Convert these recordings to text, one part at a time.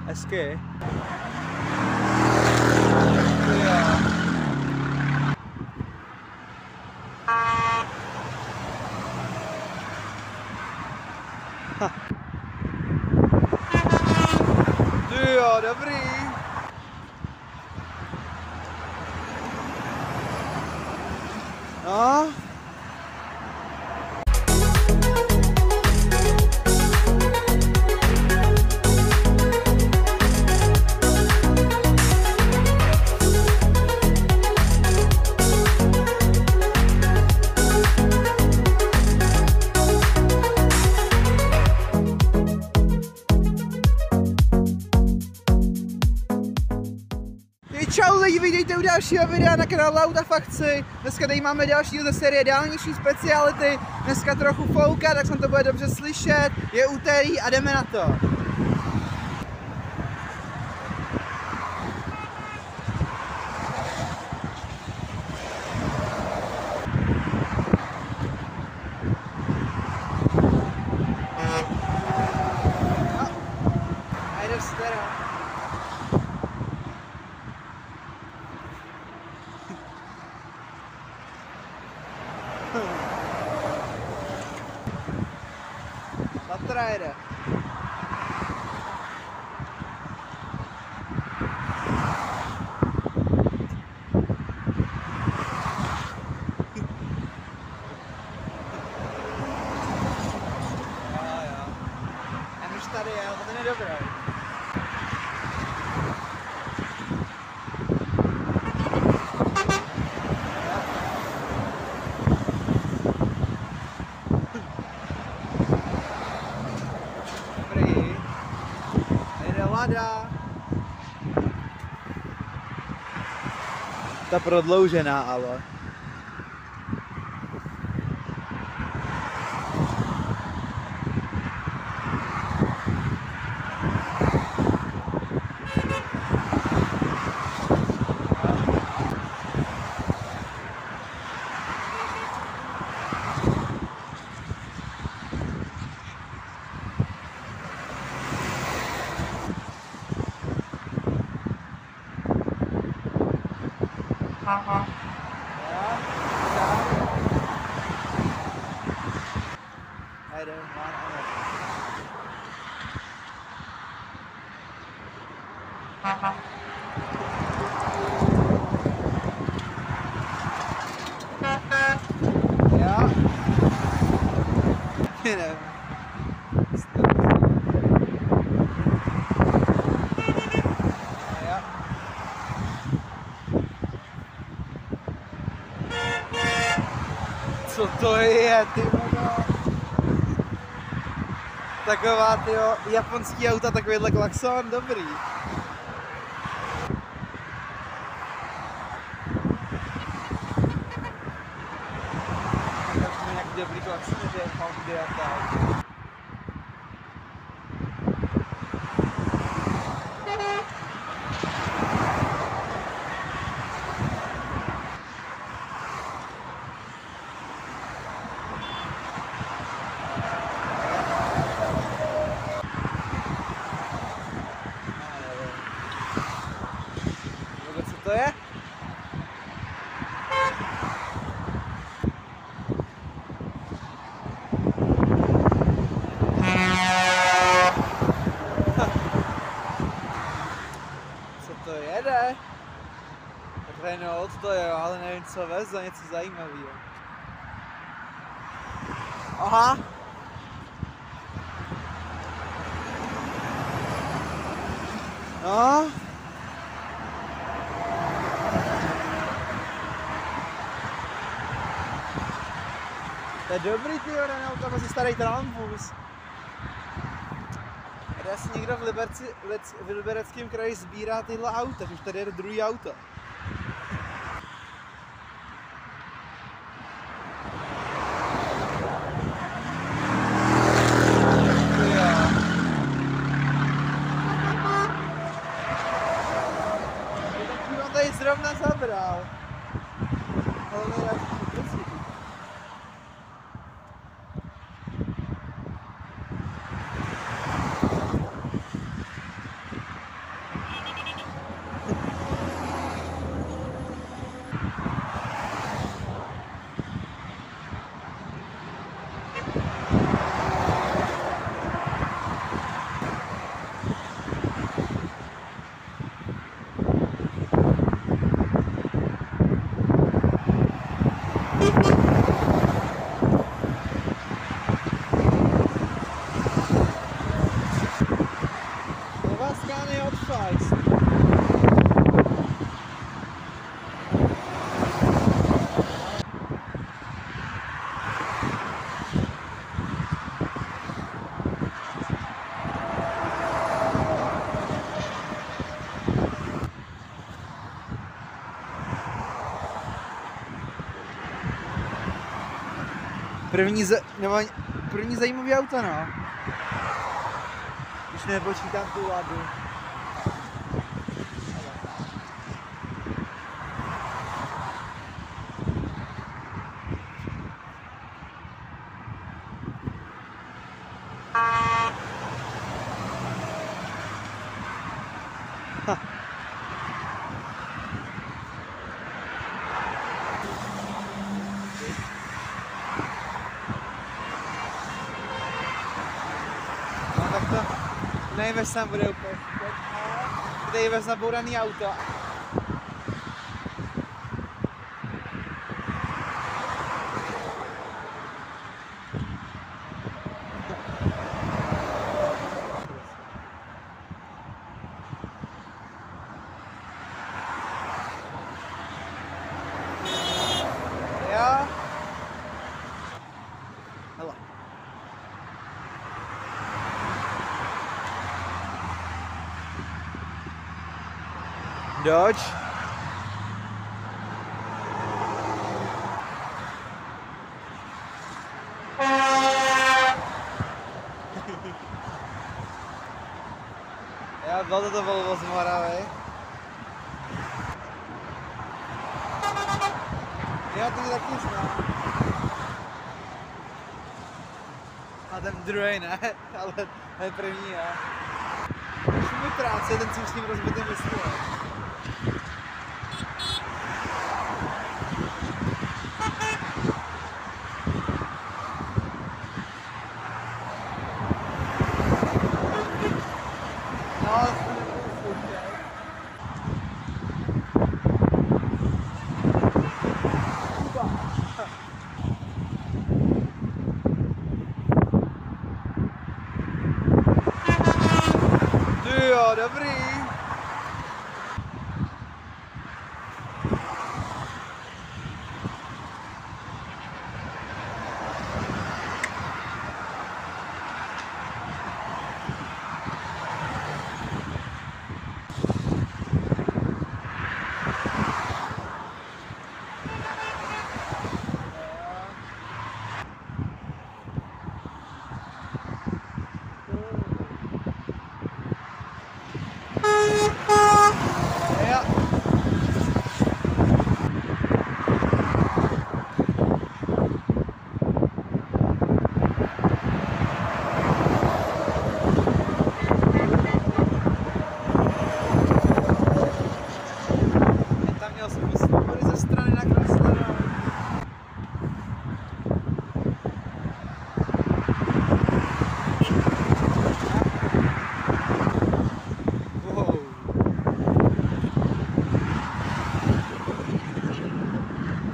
Hezky. Ty jo, dobrý. No. Čau lidi, vítejte u dalšího videa na kanálu Autafakci. Dneska tady máme další díl ze série dálniční speciality. Dneska trochu fouká, tak to bude dobře slyšet. Je úterý a jdeme na to. A jdem si teda. Tatra jede. Jo. A už tady je, ale to je dobré. Lada. Ta prodloužená ale. Ja. Co to je, ty vole? Taková, tyjo, japonský auta, takovýhle klaxon, dobrý. Nějaký dobrý klaxon, že je Hondy a tak. Co to je? Co to jede? Renault to je, ale nevím co veze, něco zajímavého. Aha! No. To je dobrý, tyjo, Renault, tam je starý trambus. Tady asi někdo v Libereckém kraji sbírá tyhle auta, už tady jede druhý auto. On tady zrovna zabral. První zajímavý auto, no. Když nepočítám tu Ladu. Tak to nevím, jestli tam bude úplně super. Tady je nabouraný auto. Jo. Hele. Dodge. Já byl to Volvo z Moravy. Já to taky znám. A ten druhý ne, ale ten první já. Už mi práce, ten jsem s ním rozbitým myslel. Jo, dobrý.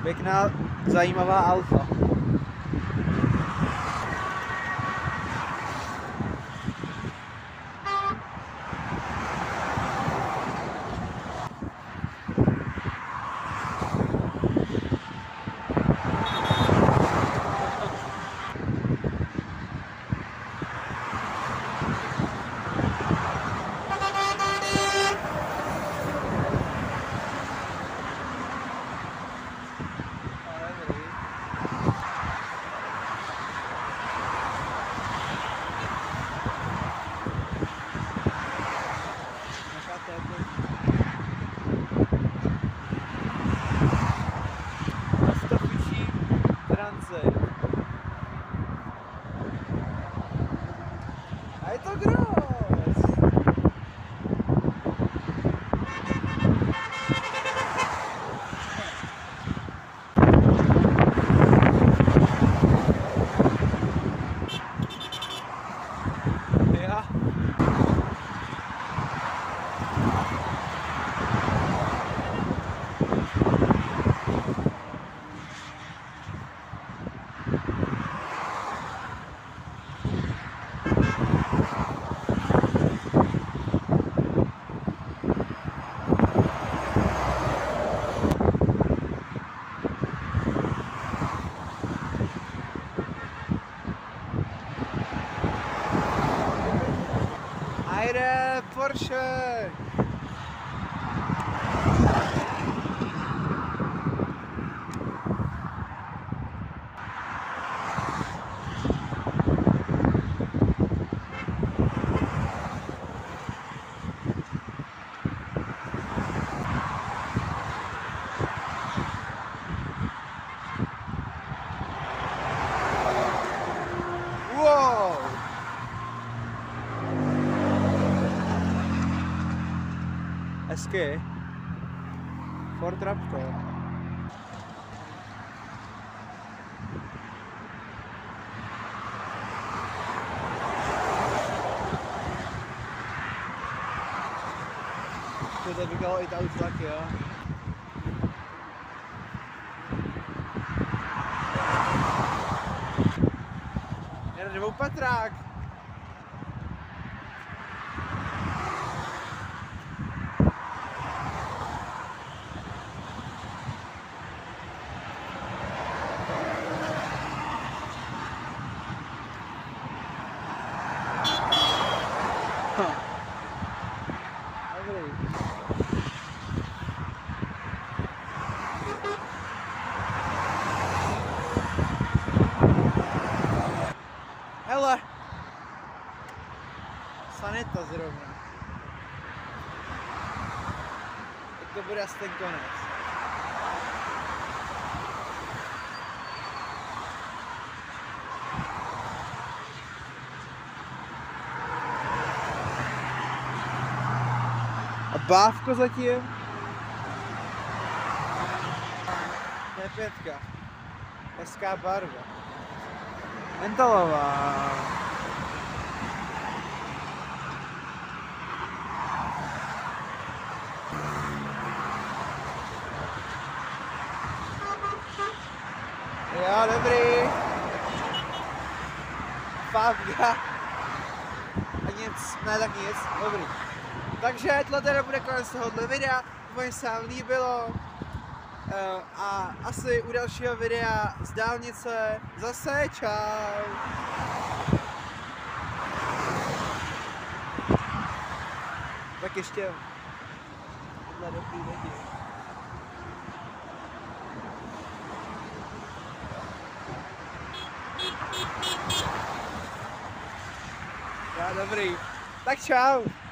Pěkná, zajímavá alfa. A je to gross. Ja. Ajde, Porsche! Hezky. Ford Raptor. To vykalo i ta auto taky, jo. Jede dvoupatrák. Dobrý. Hele, sanita zrovna. Tak to bude asi ten konec. A bávko zatím? To je 5. Hezká barva. Mentalová. Jo, dobrý. 5. A nic, ne tak nic, dobrý. Takže tohle teda bude konec tohohle videa, doufám, že se vám líbilo. A asi u dalšího videa z dálnice zase čau. Tak ještě tohle dobrý lidi. Já dobrý. Tak čau.